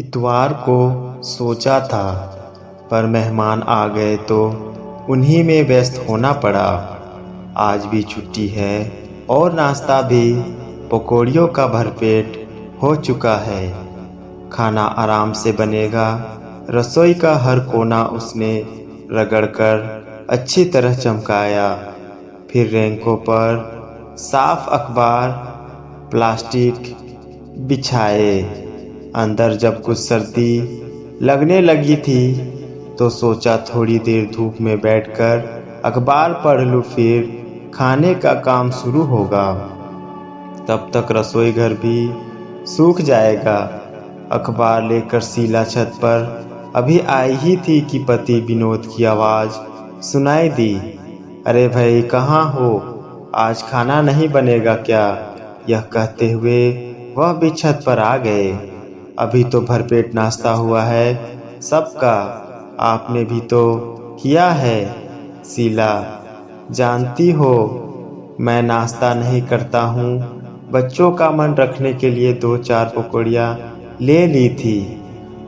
इतवार को सोचा था, पर मेहमान आ गए तो उन्हीं में व्यस्त होना पड़ा। आज भी छुट्टी है और नाश्ता भी पकौड़ियों का भरपेट हो चुका है। खाना आराम से बनेगा। रसोई का हर कोना उसने रगड़कर अच्छी तरह चमकाया। फिर रैंकों पर साफ अखबार प्लास्टिक बिछाए। अंदर जब कुछ सर्दी लगने लगी थी तो सोचा थोड़ी देर धूप में बैठकर अखबार पढ़ लूँ, फिर खाने का काम शुरू होगा। तब तक रसोई घर भी सूख जाएगा। अखबार लेकर शीला छत पर अभी आई ही थी कि पति विनोद की आवाज़ सुनाई दी। अरे भाई, कहाँ हो? आज खाना नहीं बनेगा क्या? यह कहते हुए वह भी छत पर आ गए। अभी तो भरपेट नाश्ता हुआ है सबका, आपने भी तो किया है। शीला, जानती हो मैं नाश्ता नहीं करता हूँ। बच्चों का मन रखने के लिए 2-4 पकौड़ियाँ ले ली थी।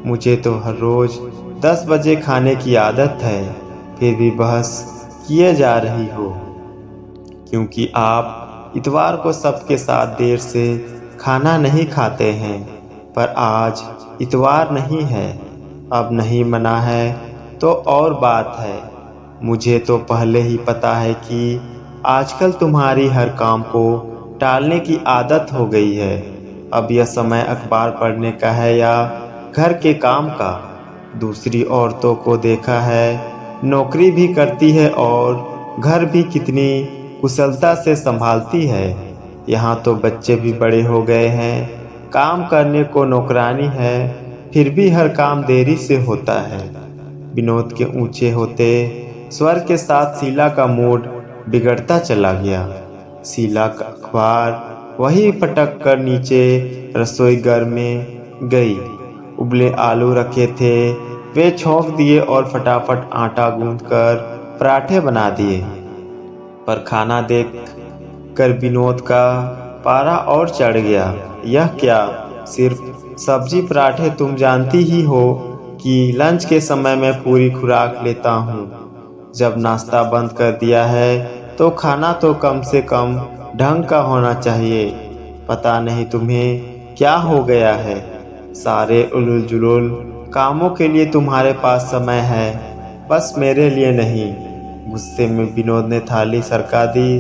मुझे तो हर रोज़ 10 बजे खाने की आदत है, फिर भी बहस किए जा रही हो। क्योंकि आप इतवार को सबके साथ देर से खाना नहीं खाते हैं। पर आज इतवार नहीं है। अब नहीं मना है तो और बात है। मुझे तो पहले ही पता है कि आजकल तुम्हारी हर काम को टालने की आदत हो गई है। अब यह समय अखबार पढ़ने का है या घर के काम का? दूसरी औरतों को देखा है, नौकरी भी करती है और घर भी कितनी कुशलता से संभालती है। यहाँ तो बच्चे भी बड़े हो गए हैं, काम करने को नौकरानी है, फिर भी हर काम देरी से होता है। विनोद के ऊंचे होते स्वर के साथ शीला का मूड बिगड़ता चला गया। शीला का अखबार वही पटक कर नीचे रसोई घर में गई। उबले आलू रखे थे, वे छौंक दिए और फटाफट आटा गूंथकर पराठे बना दिए। पर खाना देख कर विनोद का पारा और चढ़ गया। यह क्या, सिर्फ सब्जी पराठे? तुम जानती ही हो कि लंच के समय मैं पूरी खुराक लेता हूँ। जब नाश्ता बंद कर दिया है तो खाना तो कम से कम ढंग का होना चाहिए। पता नहीं तुम्हें क्या हो गया है। सारे उलूल जुलूल कामों के लिए तुम्हारे पास समय है, बस मेरे लिए नहीं। गुस्से में विनोद ने थाली सरका दी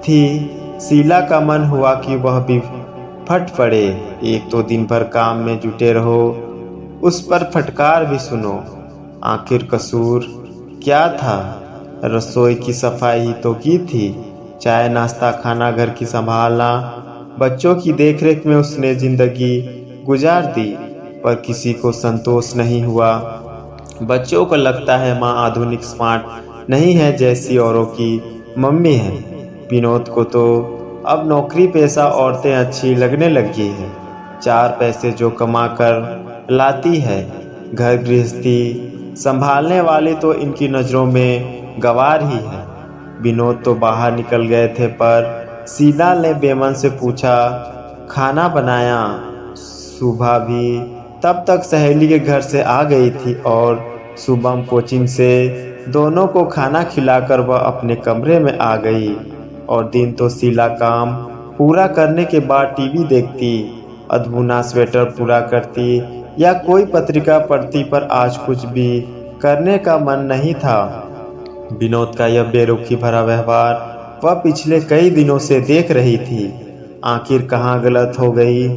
थी। शीला का मन हुआ कि वह भी फट पड़े। एक तो दिन भर काम में जुटे रहो, उस पर फटकार भी सुनो। आखिर कसूर क्या था? रसोई की सफाई ही तो की थी। चाय नाश्ता खाना घर की संभालना, बच्चों की देखरेख में उसने जिंदगी गुजार दी। पर किसी को संतोष नहीं हुआ। बच्चों को लगता है माँ आधुनिक स्मार्ट नहीं है, जैसी औरों की मम्मी है। विनोद को तो अब नौकरी पेशा औरतें अच्छी लगने लगी हैं। 4 पैसे जो कमा कर लाती है, घर गृहस्थी संभालने वाली तो इनकी नज़रों में गंवार ही है। विनोद तो बाहर निकल गए थे, पर शीला ने बेमन से पूछा, खाना बनाया? सुबह भी तब तक सहेली के घर से आ गई थी और सुबह कोचिंग से दोनों को खाना खिलाकर वह अपने कमरे में आ गई। और दिन तो शीला काम पूरा करने के बाद टीवी देखती, अधबुना स्वेटर पूरा करती या कोई पत्रिका पढ़ती, पर आज कुछ भी करने का मन नहीं था। विनोद का यह बेरुखी भरा व्यवहार वह पिछले कई दिनों से देख रही थी। आखिर कहाँ गलत हो गई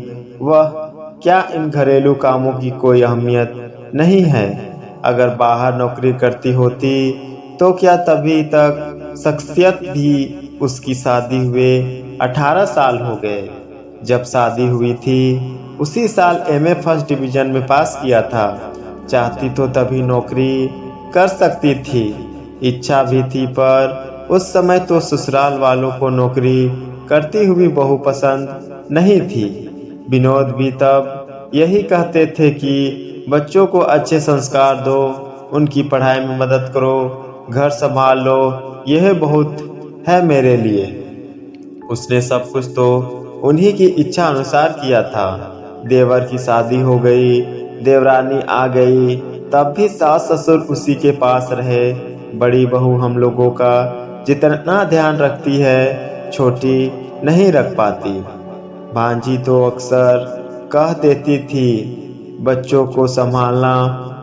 वह? क्या इन घरेलू कामों की कोई अहमियत नहीं है? अगर बाहर नौकरी करती होती तो क्या तभी तक शख्सियत भी? उसकी शादी हुए 18 साल हो गए। जब शादी हुई थी उसी साल एमए फर्स्ट डिवीजन में पास किया था। चाहती तो तभी नौकरी कर सकती थी, इच्छा भी थी, पर उस समय तो ससुराल वालों को नौकरी करती हुई बहू पसंद नहीं थी। विनोद भी तब यही कहते थे कि बच्चों को अच्छे संस्कार दो, उनकी पढ़ाई में मदद करो, घर संभाल लो, यह बहुत है मेरे लिए। उसने सब कुछ तो उन्हीं की इच्छा अनुसार किया था। देवर की शादी हो गई, देवरानी आ गई तब भी सास ससुर उसी के पास रहे। बड़ी बहू हम लोगों का जितना ध्यान रखती है छोटी नहीं रख पाती। भांजी तो अक्सर कह देती थी बच्चों को संभालना,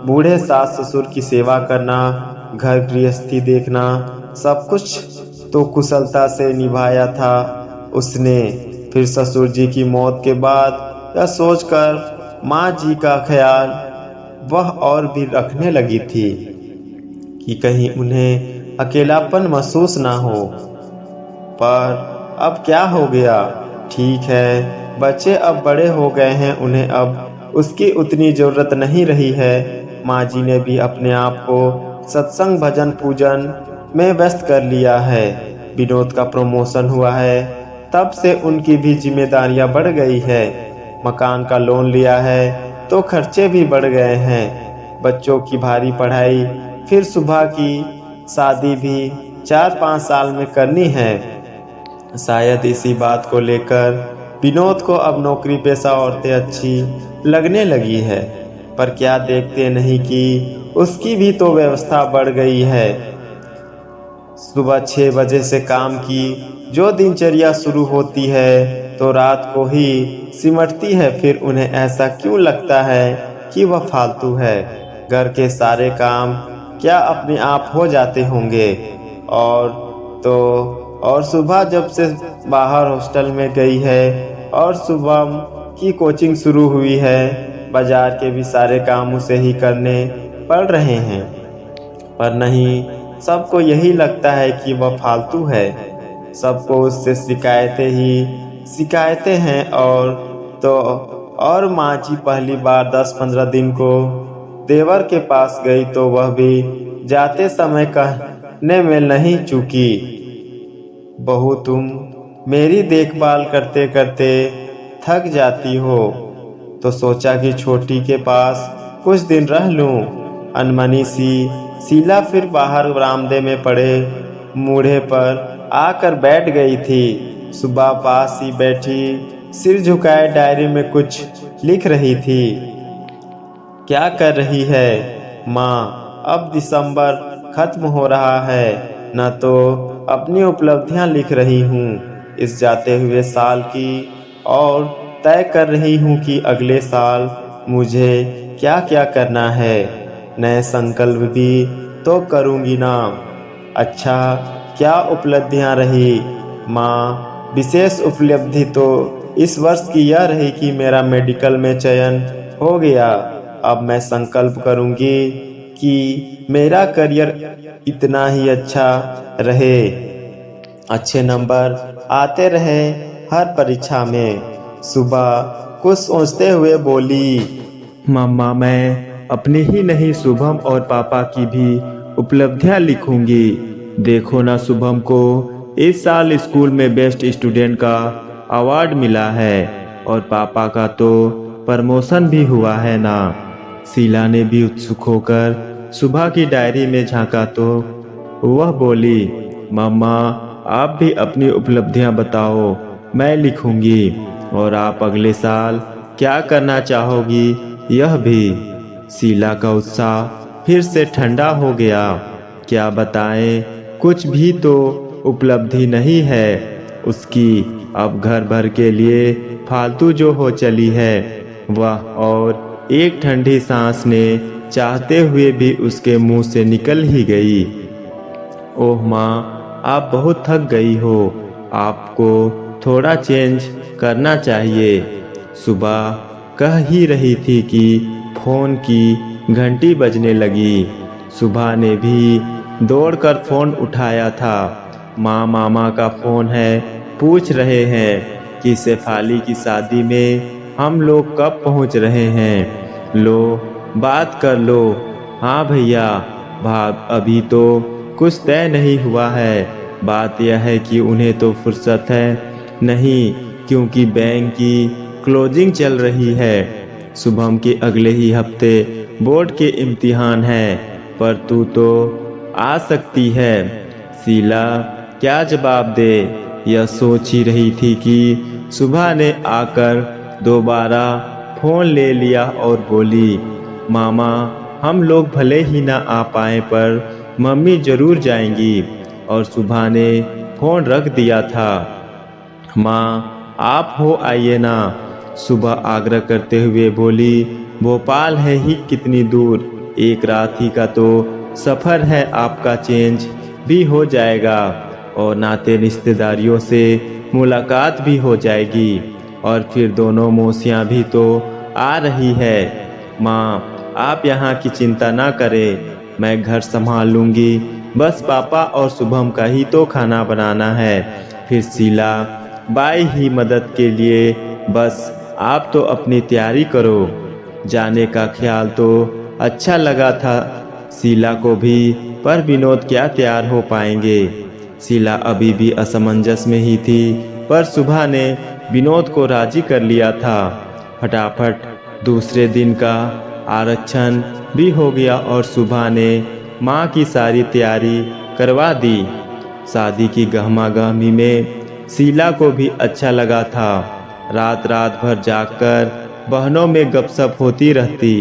बूढ़े सास ससुर की सेवा करना, घर गृहस्थी देखना, सब कुछ तो कुशलता से निभाया था उसने। फिर ससुर जी की मौत के बाद यह सोचकर माँ जी का ख्याल वह और भी रखने लगी थी कि कहीं उन्हें अकेलापन महसूस ना हो। पर अब क्या हो गया? ठीक है, बच्चे अब बड़े हो गए हैं, उन्हें अब उसकी उतनी ज़रूरत नहीं रही है। माँ जी ने भी अपने आप को सत्संग भजन पूजन में व्यस्त कर लिया है। विनोद का प्रमोशन हुआ है, तब से उनकी भी जिम्मेदारियां बढ़ गई है। मकान का लोन लिया है तो खर्चे भी बढ़ गए हैं। बच्चों की भारी पढ़ाई, फिर सुबह की शादी भी 4-5 साल में करनी है। शायद इसी बात को लेकर विनोद को अब नौकरी पेशा औरतें अच्छी लगने लगी है। पर क्या देखते नहीं कि उसकी भी तो व्यवस्था बढ़ गई है। सुबह 6 बजे से काम की जो दिनचर्या शुरू होती है तो रात को ही सिमटती है। फिर उन्हें ऐसा क्यों लगता है कि वह फालतू है? घर के सारे काम क्या अपने आप हो जाते होंगे? और सुबह जब से बाहर हॉस्टल में गई है और सुबह की कोचिंग शुरू हुई है, बाजार के भी सारे काम उसे ही करने पड़ रहे हैं। पर नहीं, सबको यही लगता है कि वह फालतू है। सबको उससे शिकायतें हैं। और माँ जी पहली बार 10-15 दिन को देवर के पास गई तो वह भी जाते समय कहने में नहीं चूकी, बहू तुम मेरी देखभाल करते करते थक जाती हो। तो सोचा कि छोटी के पास कुछ दिन रह लूं। अनमनी सी शीला फिर बाहर बरामदे में पड़े मूढ़े पर आकर बैठ गई थी। सुबह पास ही बैठी सिर झुकाए डायरी में कुछ लिख रही थी। क्या कर रही है माँ? अब दिसंबर खत्म हो रहा है, न तो अपनी उपलब्धियां लिख रही हूँ इस जाते हुए साल की, और तय कर रही हूँ कि अगले साल मुझे क्या क्या करना है। नए संकल्प भी तो करूँगी ना। अच्छा, क्या उपलब्धियाँ रही माँ? विशेष उपलब्धि तो इस वर्ष की यह रही कि मेरा मेडिकल में चयन हो गया। अब मैं संकल्प करूँगी कि मेरा करियर इतना ही अच्छा रहे, अच्छे नंबर आते रहे हर परीक्षा में। सुबह कुछ सोचते हुए बोली, मम्मा मैं अपनी ही नहीं शुभम और पापा की भी उपलब्धियां लिखूंगी। देखो ना, शुभम को इस साल स्कूल में बेस्ट स्टूडेंट का अवार्ड मिला है और पापा का तो प्रमोशन भी हुआ है ना। शीला ने भी उत्सुक होकर सुबह की डायरी में झांका तो वह बोली, मम्मा आप भी अपनी उपलब्धियां बताओ, मैं लिखूंगी। और आप अगले साल क्या करना चाहोगी यह भी। शीला का उत्साह फिर से ठंडा हो गया। क्या बताएं, कुछ भी तो उपलब्धि नहीं है उसकी। अब घर भर के लिए फालतू जो हो चली है वह, और एक ठंडी सांस ने चाहते हुए भी उसके मुंह से निकल ही गई। ओह माँ, आप बहुत थक गई हो, आपको थोड़ा चेंज करना चाहिए। सुबह कह ही रही थी कि फोन की घंटी बजने लगी। सुबह ने भी दौड़कर फोन उठाया था। माँ मामा का फोन है, पूछ रहे हैं कि शेफाली की शादी में हम लोग कब पहुँच रहे हैं। लो बात कर लो। हाँ भैया, अभी तो कुछ तय नहीं हुआ है। बात यह है कि उन्हें तो फुर्सत है नहीं, क्योंकि बैंक की क्लोजिंग चल रही है। शुभम के अगले ही हफ्ते बोर्ड के इम्तिहान है, पर तू तो आ सकती है। शीला क्या जवाब दे यह सोच ही रही थी कि सुबह ने आकर दोबारा फ़ोन ले लिया और बोली, मामा हम लोग भले ही ना आ पाए पर मम्मी ज़रूर जाएंगी। और सुबह ने फ़ोन रख दिया था। माँ आप हो आइए ना, सुबह आग्रह करते हुए बोली। भोपाल है ही कितनी दूर, एक रात ही का तो सफ़र है, आपका चेंज भी हो जाएगा और नाते रिश्तेदारियों से मुलाकात भी हो जाएगी और फिर दोनों मौसियाँ भी तो आ रही है। माँ आप यहाँ की चिंता ना करें, मैं घर संभाल लूँगी, बस पापा और शुभम का ही तो खाना बनाना है, फिर शीला बाई ही मदद के लिए, बस आप तो अपनी तैयारी करो। जाने का ख्याल तो अच्छा लगा था शीला को भी, पर विनोद क्या तैयार हो पाएंगे। शीला अभी भी असमंजस में ही थी, पर सुबह ने विनोद को राजी कर लिया था। फटाफट दूसरे दिन का आरक्षण भी हो गया और सुबह ने माँ की सारी तैयारी करवा दी। शादी की गहमागहमी में शीला को भी अच्छा लगा था। रात रात भर जागकर बहनों में गपशप होती रहती।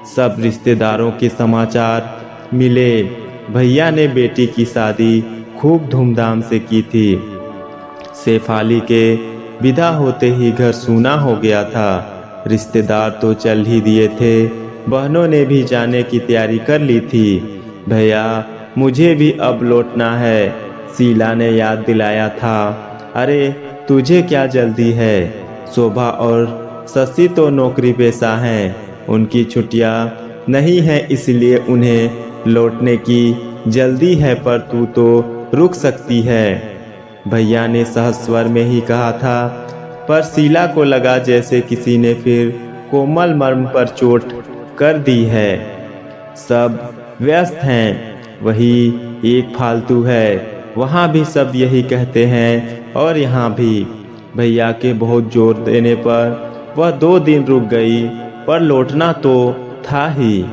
सब रिश्तेदारों के समाचार मिले। भैया ने बेटी की शादी खूब धूमधाम से की थी। शेफाली के विदा होते ही घर सूना हो गया था। रिश्तेदार तो चल ही दिए थे, बहनों ने भी जाने की तैयारी कर ली थी। भैया मुझे भी अब लौटना है, शीला ने याद दिलाया था। अरे तुझे क्या जल्दी है, शोभा और शशि तो नौकरी पेशा हैं, उनकी छुट्टियां नहीं हैं इसलिए उन्हें लौटने की जल्दी है, पर तू तो रुक सकती है, भैया ने सहज स्वर में ही कहा था। पर शीला को लगा जैसे किसी ने फिर कोमल मर्म पर चोट कर दी है। सब व्यस्त हैं, वही एक फालतू है, वहाँ भी सब यही कहते हैं और यहाँ भी। भैया के बहुत जोर देने पर वह 2 दिन रुक गई, पर लौटना तो था ही।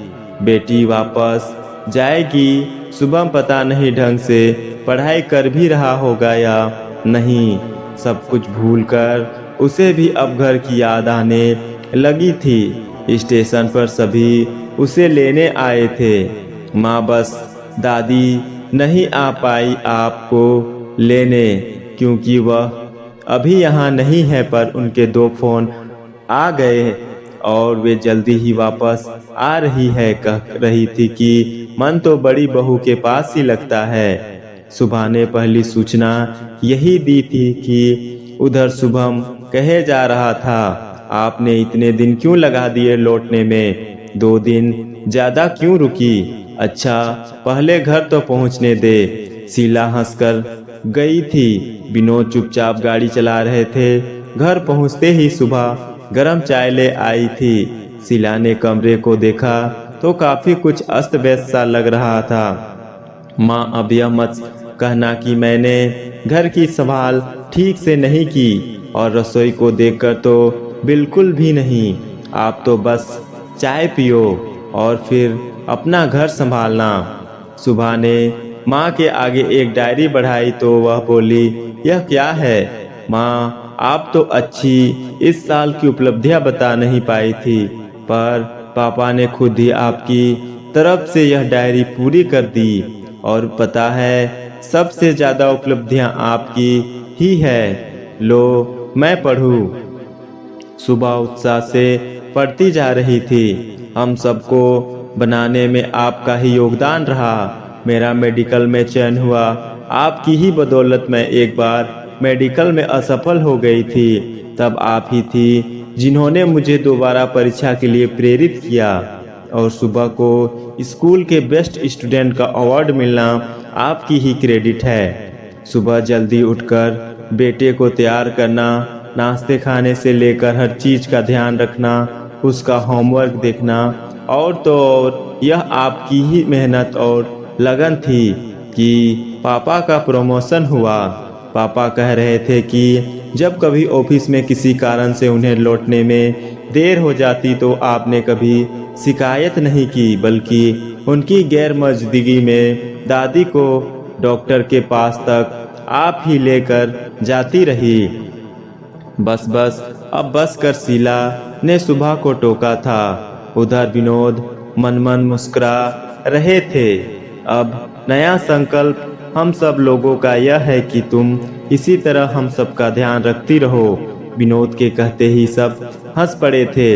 बेटी वापस जाएगी, सुबह पता नहीं ढंग से पढ़ाई कर भी रहा होगा या नहीं। सब कुछ भूलकर उसे भी अब घर की याद आने लगी थी। स्टेशन पर सभी उसे लेने आए थे। माँ बस दादी नहीं आ पाई आपको लेने, क्योंकि वह अभी यहाँ नहीं है, पर उनके 2 फोन आ गए और वे जल्दी ही वापस आ रही है। कह रही थी कि मन तो बड़ी बहू के पास ही लगता है। सुबह ने पहली सूचना यही दी थी कि उधर शुभम कहे जा रहा था, आपने इतने दिन क्यों लगा दिए लौटने में, 2 दिन ज़्यादा क्यों रुकी। अच्छा पहले घर तो पहुंचने दे। शीला हंसकर गई थी। विनोद चुपचाप गाड़ी चला रहे थे। घर पहुंचते ही सुबह गरम चाय ले आई थी। शीला ने कमरे को देखा तो काफी कुछ अस्त व्यस्त सा लग रहा था। माँ अब यह मत कहना कि मैंने घर की संभाल ठीक से नहीं की, और रसोई को देखकर तो बिल्कुल भी नहीं। आप तो बस चाय पियो और फिर अपना घर संभालना। सुबह ने माँ के आगे एक डायरी बढ़ाई तो वह बोली, यह क्या है माँ, आप तो अच्छी इस साल की उपलब्धियां बता नहीं पाई थी, पर पापा ने खुद ही आपकी तरफ से यह डायरी पूरी कर दी, और पता है सबसे ज़्यादा उपलब्धियां आपकी ही है। लो मैं पढ़ूं। सुबह उत्साह से पढ़ती जा रही थी। हम सबको बनाने में आपका ही योगदान रहा। मेरा मेडिकल में चयन हुआ, आपकी ही बदौलत। मैं एक बार मेडिकल में असफल हो गई थी, तब आप ही थी जिन्होंने मुझे दोबारा परीक्षा के लिए प्रेरित किया, और सुबह को स्कूल के बेस्ट स्टूडेंट का अवार्ड मिलना आपकी ही क्रेडिट है। सुबह जल्दी उठकर बेटे को तैयार करना, नाश्ते खाने से लेकर हर चीज़ का ध्यान रखना, उसका होमवर्क देखना, और तो और यह आपकी ही मेहनत और लगन थी कि पापा का प्रमोशन हुआ। पापा कह रहे थे कि जब कभी ऑफिस में किसी कारण से उन्हें लौटने में देर हो जाती तो आपने कभी शिकायत नहीं की, बल्कि उनकी गैर मौजूदगी में दादी को डॉक्टर के पास तक आप ही लेकर जाती रही। बस बस अब बस कर, शीला ने सुबह को टोका था। उधर विनोद मन मन मुस्कुरा रहे थे। अब नया संकल्प हम सब लोगों का यह है कि तुम इसी तरह हम सबका ध्यान रखती रहो। विनोद के कहते ही सब हंस पड़े थे।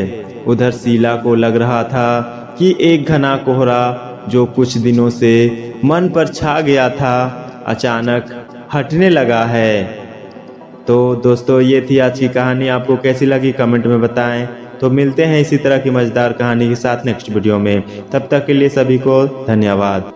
उधर शीला को लग रहा था कि एक घना कोहरा जो कुछ दिनों से मन पर छा गया था अचानक हटने लगा है। तो दोस्तों, ये थी आज की कहानी। आपको कैसी लगी कमेंट में बताएं। तो मिलते हैं इसी तरह की मज़ेदार कहानी के साथ नेक्स्ट वीडियो में। तब तक के लिए सभी को धन्यवाद।